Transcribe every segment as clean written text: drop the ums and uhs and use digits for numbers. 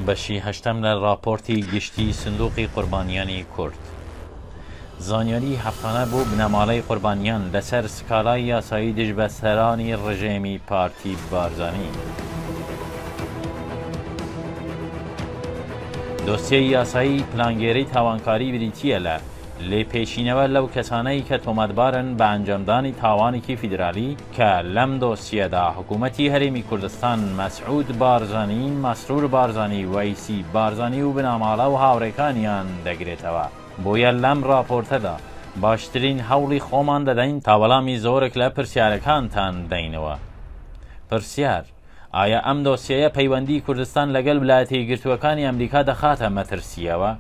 بەشی هەشتم لە راپۆرتی گشتی سندوقی قوربانیانی کورد. زانیاری هەفتانە بوو بنەماڵەی قوربانیان لەسەر سکالای یاسایی دژ بە سەرانی ڕژێمی پارتی بارزانی. دۆسیەی یاسایی پلانگێرەی تاوانکاری بریتیە لە لێپێشینەوە لەو کەسانەی کە تۆمەتبارن بە ئەنجامدانی تاوانێکی فیدرالی کە لەم دۆسیەدا حکوومەتی هەرێمی کوردستان مەسعود بارزانی، مەسرور بارزانی، وەیسی بارزانی و بنەماڵە و هاوڕێکانیان دەگرێتەوە. بۆیە لەم راپۆرتەدا باشترین هەوڵی خۆمان دەدەین تا وەڵامی زۆرێک لە پرسیارەکانتان بدەینەوە. پرسیار: ئایا ئەم دۆسیەیە پەیوەندی کوردستان لەگەڵ ویلایەتە یەکگرتووەکانی ئەمریکا دەخاتە مەترسیەوە؟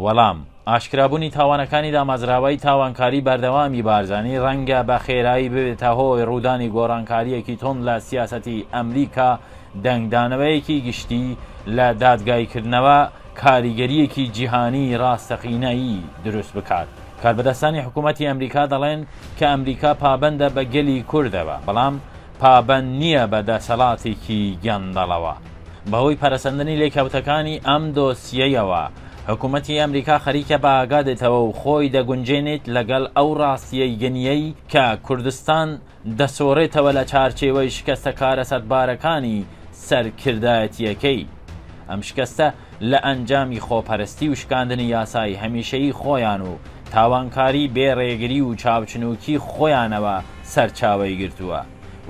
وەڵام: ئاشکرابوونی تاوانەکانی دامەزراوەی تاوانکاری بەردەوامی بارزانی ڕەنگە بە خێرایی ببێتە هۆی ڕوودانی گۆڕانکاریەکی تۆند لە سیاسەتی ئەمریکا، دەنگدانەوەیەکی گشتی لە دادگایکردنەوە کاریگەریەکی جیهانی ڕاستەقینەیی دروست بکات. کاربەدەستانی حکوومەتی ئەمریکا دەڵێن کە ئەمریکا پابەندە بە گەلی کوردەوە، بەڵام پابەند نییە بە دەسەڵاتێکی گەندەڵەوە. بەهۆی پەرەسەندنی لێکەوتەکانی ئەم دۆسیەیەوە حکوومەتی ئەمریکا خەریکە بە ئاگادێتەوە و خۆی دەگونجێنێت لەگەڵ ئەو ڕاستیەی گەنیەی کە کوردستان دەسۆڕێتەوە لە چارچێوەی شکستە کارە سەدبارەکانی سەرکردایەتیەکەی. ئەم شکستە لە ئەنجامی خۆپەرستی و شکاندنی یاسای هەمیشەیی خۆیان و تاوانکاری بێڕێگری و چاوچنووکی خۆیانەوە سەرچاوەی گرتووە.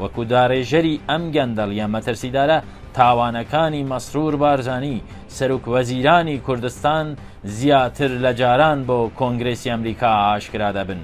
وەکو داڕێژەری ئەم گەندەڵیە مەترسیدارە تاوانەکانی مەسرور بارزانی سەرۆک وەزیرانی کوردستان زیاتر لە جاران بۆ کۆنگرێسی ئەمریکا ئاشکرا دەبن.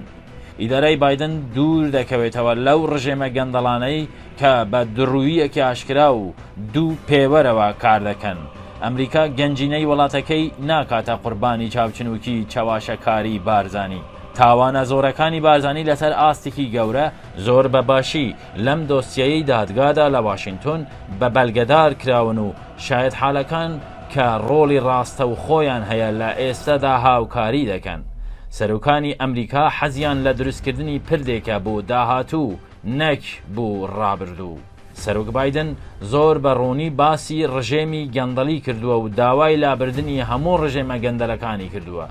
ئیدارەی بایدن دوور دەکەوێتەوە لەو ڕژێمە گەندەڵانەی کە بە دڕوویەکی ئاشکرا و دوو پێوەرەوە کار دەکەن. ئەمریکا گەنجینەی وڵاتەکەی ناکاتە قوربانی چاوچنووکی چاواشەکاری بارزانی. تاوانە زۆرەکانی بارزانی لەسەر ئاستێکی گەورە زۆر بەباشی لەم دۆسیەی دادگادا لە واشنگتن بە بەلگەدار کراون و شاید حالەکان کە ڕۆڵی ڕاستە و خۆیان هەیە لە ئێستادا هاوکاری دەکەن. سەرۆکانی ئەمریکا حەزیان لە دروستکردنی پردێکە بۆ داهاتوو نەک بۆ ڕابردوو. سەرۆک بایدن زۆر بە ڕوونی باسی ڕژێمی گەندەڵی کردووە و داوای لابردنی هەموو ڕژێمە گەندەلەکانی کردووە.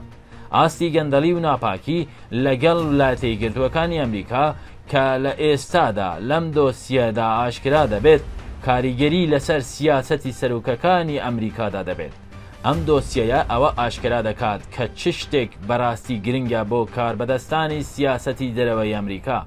ئاستی گەندەڵی و ناپاکی لەگەڵ ویلایەتە یەکگرتووەکانی ئەمریکا کە لە ئێستادا لەم دۆسیەدا ئاشکرا دەبێت کاریگەری لەسەر سیاسەتی سەرۆکەکانی ئەمریکادا دەبێت. ئەم دۆسیەیە ئەوە ئاشکرا دەکات کە چ شتێک بەڕاستی گرنگە بۆ کاربەدەستانی سیاسەتی دەرەوەی ئەمریکا.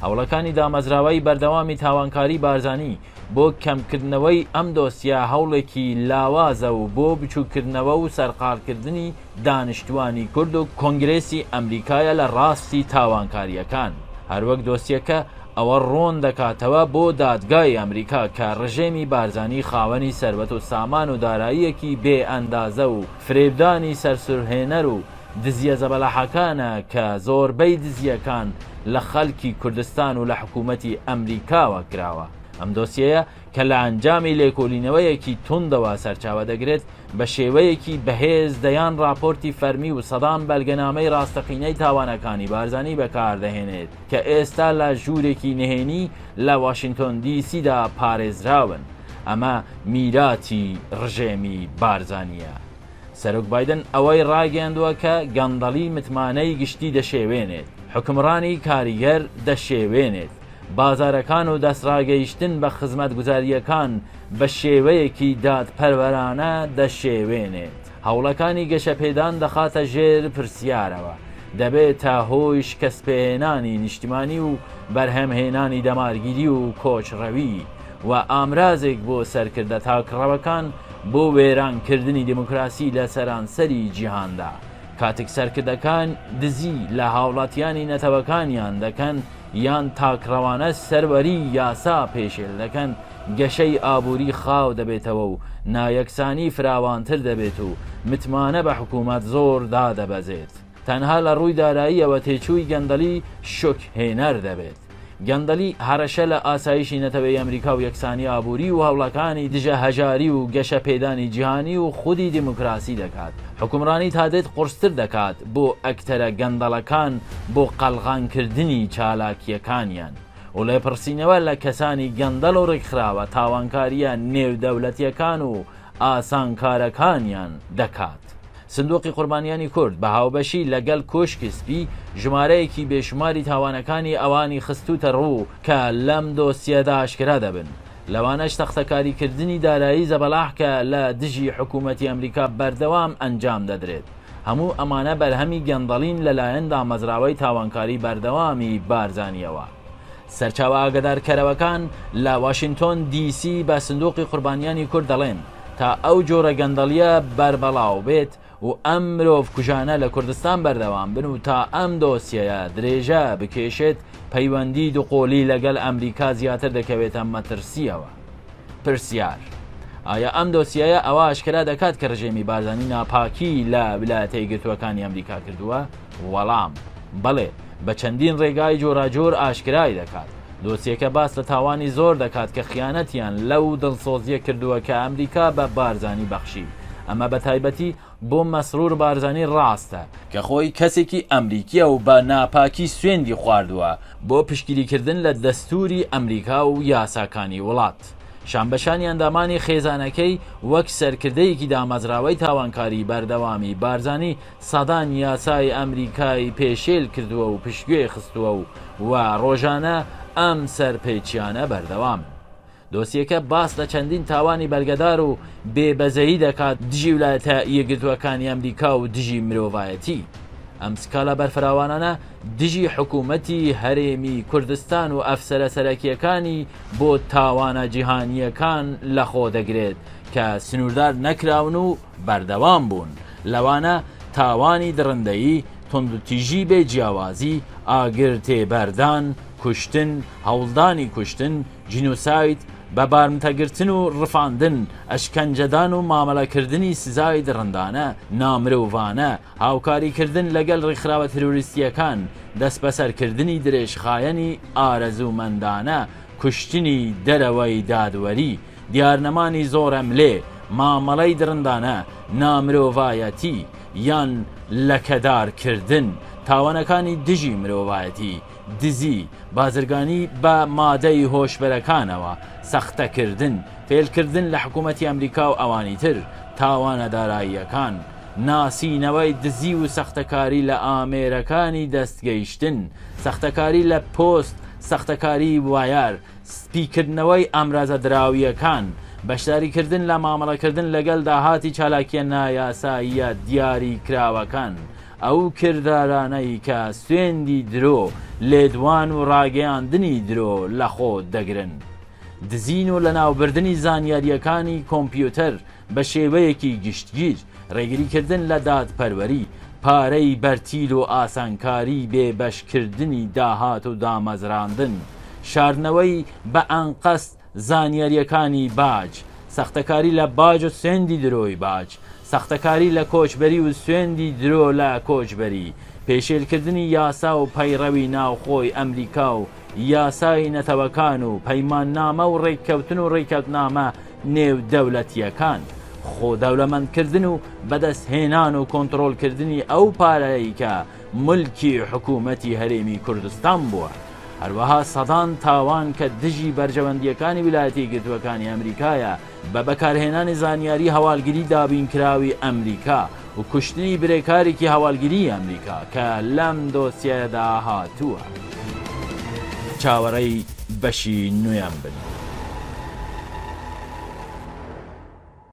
هەوڵەکانی دامەزراوەی بەردەوامی تاوانکاری بارزانی بۆ کەمکردنەوەی ئەم دۆسیە هەوڵێکی لاوازە و بۆ بچووکردنەوە و سەرقالکردنی دانیشتوانی کورد و کۆنگرێسی ئەمریکایە لە ڕاستی تاوانکاریەکان. هەروەک دۆسیەکە ئەوە ڕۆن دەکاتەوە بۆ دادگای ئەمریکا کە ڕژێمی بارزانی خاوەنی سەربەت و سامان و داراییەکی بێ ئەندازە و فرێبدانی سەرسورهێنەر و دزیە زەبەلاحەکانە کە زۆربەی دزیەکان لە خەڵکی کوردستان و لە حکوومەتی ئەمریکاوە کراوە. ئەم دۆسیەیە کە لە ئەنجامی لێکۆلینەوەیەکی توندەوە سەرچاوە دەگرێت بە شێوەیەکی بەهێز دەیان راپۆرتی فەرمی و سەدان بەلگەنامەی ڕاستەقینەی تاوانەکانی بارزانی بەکاردەهێنێت کە ئێستا لە ژوورێکی نهێنی لە واشنگتن دیسیدا پارێزراون. ئەمە میراتی ڕژێمی بارزانیە. سەرۆک بایدن ئەوەی ڕاگەاندووە کە گەندەڵی متمانەی گشتی دەشێوێنێت، حکمڕانی کاریگەر دەشێوێنێت، بازارەکان و دەستڕاگەیشتن بە خزمەتگوزاریەکان بە شێوەیەکی دادپەروەرانە دەشێوێنێت. هەوڵەکانی گەشەپێدان دەخاتە ژێر پرسیارەوە، دەبێت تا هۆی شکەستپێهێنانی نیشتیمانی و بەرهەمهێنانی دەمارگیری و کۆچڕەوی و ئامرازێک بۆ سەرکردە تاکڕەوەکان بۆ وێرانکردنی دیموکراسی لە سەرانسەری جیهاندا. کاتێک سەرکردەکان دزی لە هاوڵاتیانی نەتەوەکانیان دەکەن یان تاکڕەوانە سەروەری یاسا پێشێل دەکەن، گەشەی ئابووری خاو دەبێتەوە و نایەکسانی فراوانتر دەبێت و متمانە بە حکوومەت زۆر دادەبەزێت. تەنها لە ڕووی داراییەوە تێچووی گەندەڵی شوکهێنەر دەبێت. گەندەڵی هەرەشە لە ئاسایشی نەتەوەی ئەمریکا و یەکسانی ئابووری و هەوڵەکانی دژە هەژاری و گەشە پێدانی جیهانی و خودی دیموکراسی دەکات. حکومڕانی تادێت قورستر دەکات بۆ ئەکتەرە گەندەڵەکان بۆ قەڵغانکردنی چالاکیەکانیان و لێپرسینەوە لە کەسانی گەندەڵ و ڕێکخراوە تاوانکاریە نێودەوڵەتیەکان و ئاسانکارەکانیان دەکات. سندوقی قوربانیانی کورد بە هاوبەشی لەگەڵ کۆشکی سپی ژمارەیەکی بێشماری تاوانەکانی ئەوانی خستوتە ڕوو کە لەم دۆسیەدا ئاشکرا دەبن. لەوانەش تەختەکاریکردنی دارایی زەبەلاح کە لە دژی حکوومەتی ئەمریکا بەردەوام ئەنجام دەدرێت. هەموو ئەمانە بەرهەمی گەندەڵین لەلایەن دامەزراوەی تاوانکاری بەردەوامی بارزانیەوە. سەرچاوە ئاگدارکەرەوەکان لە واشنگتۆن دیسی بە سندوقی قوربانیانی کورد دەڵێن تا ئەو جۆرە گەندەڵیە بەربەڵاو بێت و ئەم مرۆڤ کوژانە لە کوردستان بەردەوام بن و تا ئەم دۆسیەیە درێژە بکێشێت پەیوەندی دووقۆلی لەگەڵ ئەمریکا زیاتر دەکەوێتە مەترسیەوە. پرسیار: ئایا ئەم دۆسیایە ئەوە ئاشکرا دەکات کە ڕژێمی بارزانی ناپاکی لە ویلایەتە یەکگرتووەکانی ئەمریکا کردووە؟ وەڵام: بەڵێ، بە چەندین ڕێگای جۆراجۆر ئاشکرای دەکات. دۆسیەکە باس لە تاوانی زۆر دەکات کە خیانەتیان لەو دڵسۆزیە کردووە کە ئەمریکا بە بارزانی بەخشی. ئەمە بە تایبەتی بۆ مەسرور بارزانی ڕاستە کە خۆی کەسێکی ئەمریکیە و بە ناپاکی سوێندی خواردووە بۆ پشگیریکردن لە دەستوری ئەمریکا و یاساکانی وڵات. شانبەشانی ئەندامانی خێزانەکەی وەک سەرکردەیەکی دامەزراوەی تاوانکاری بەردەوامی بارزانی سەدان یاسای ئەمریکای پێشێل کردووە و پشتگوێ خستووە و ڕۆژانە ئەم سەرپێچیانە بەردەوام. دۆسیەکە باس لە چەندین تاوانی بەرگەدار و بێبەزەیی دەکات دژی ویلایەتە یەکگرتووەکانی ئەمریکا و دژی مرۆڤایەتی. ئەم سکالە بەرفراوانانە دژی حکوومەتی هەرێمی کوردستان و ئەفسەرە سەرەکیەکانی بۆ تاوانە جیهانیەکان لەخۆ دەگرێت کە سنووردار نەکراون و بەردەوام بوون. لەوانە تاوانی درڕندەیی، تۆندوتیژی بێ جیاوازی، ئاگر تێبەردان، کوشتن، هەوڵدانی کوشتن، جینۆساید، بە بارمتەگرتن و ڕفاندن، ئەشکەنجەدان و مامەلەکردنی سزای درڕندانە، نامرۆڤانە، هاوکاریکردن لەگەڵ ڕێکخراوە تروریستیەکان، دەست بەسەرکردنی درێژخایەنی ئارەزومەندانە، کوشتنی دەرەوەی دادوەری، دیارنەمانی زۆرەملێ، مامەڵەی درڕندانە، نامرۆڤایەتی یان لەکەدارکردن، تاوانەکانی دژی مرۆڤایەتی، دزی، بازرگانی بە مادەی هۆشبەرەکانەوە، سەختەکردن، فێلکردن لە حکوومەتی ئەمریکا و ئەوانی تر، تاوانە داراییەکان، ناسینەوەی دزی و سەختەکاری لە ئامێرەکانی دەستگەیشتن، سەختەکاری لە پۆست، سەختەکاری وایار، سپیکردنەوەی ئەمرازە دراویەکان، بەشداریکردن لە مامەڵەکردن لەگەڵ داهاتی چالاکیە نایاساییە دیاری کراوەکان، ئەو کردارانەی کە سوێندی درۆ، لێدوان و ڕاگەیاندنی درۆ لەخۆ دەگرن، دزین و لە ناوبردنی زانیاریەکانی کۆمپیوتەر بە شێوەیەکی گشتگیر، ڕێگریکردن لە دادپەروەری، پارەی بەرتیل و ئاسانکاری بێبەشکردنی داهات و دامەزراندن، شاردنەوەی بە ئەنقەست زانیاریەکانی باج، سەختەکاری لە باج و سوێندی درۆی باج، سەختەکاری لە کۆچبەری و سوێندی درۆ لە کۆچبەری، پێشێلکردنی یاسا و پەیڕەوی ناوخۆی ئەمریکا و یاسای نەتەوەکان و پەیماننامە و ڕێککەوتن و ڕێککەوتنامە نێودەوڵەتیەکان، خۆدەوڵەمەندکردن و بەدەستهێنان و کۆنتڕۆڵکردنی ئەو پارەیە کە ملکی حکوومەتی هەرێمی کوردستان بووە. هەروەها سەدان تاوان کە دژی بەرژەوەندیەکانی ویلایەتە یەکگرتووەکانی ئەمریکایە بە بەکارهێنانی زانیاری هەواڵگیری دابینکراوی ئەمریکا و کوشتنی برێکارێکی هەواڵگیری ئەمریکا کە لەم دۆسیەدا هاتووە. چاوەڕێی بەشی نوێیان بن.